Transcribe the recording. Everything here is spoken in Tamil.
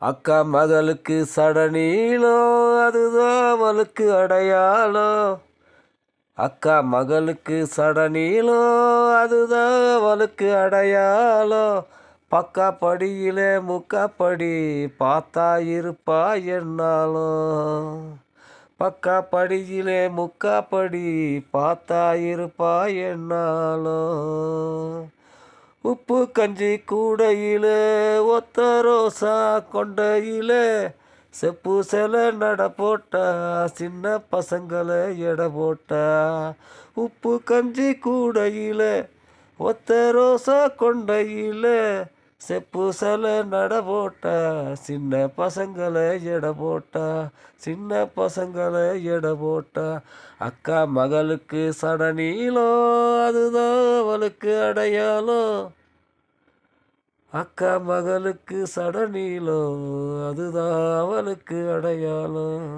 அக்கா மகளுக்கு சடநீளம் அதுதான் அவளுக்கு அடையாளம். அக்கா மகளுக்கு சடநீளம் அதுதான் அவளுக்கு அடையாளம். பக்கா படியிலே முக்காப்படி பார்த்தா இருப்பா என்னாலும். பக்கா படியிலே முக்காப்படி பார்த்தா இருப்பா என்னாலும். உப்பு கஞ்சி கூடையிலே ஒத்த ரோசா கொண்டையிலே செப்பு சில நட போட்டா சின்ன பசங்களை எடை போட்டா. உப்பு கஞ்சி கூடையிலே ஒத்த ரோசா கொண்டையிலே செப்பு சில நட போட்டா சின்ன பசங்களை எடை போட்டா. சின்ன பசங்களை எடை போட்டா. அக்கா மகளுக்கு சடநீளம் அதுதான் அவளுக்கு அடையாளம். அக்கா மகளுக்கு சடநீளம் அதுதான் அவளுக்கு அடையாளம்.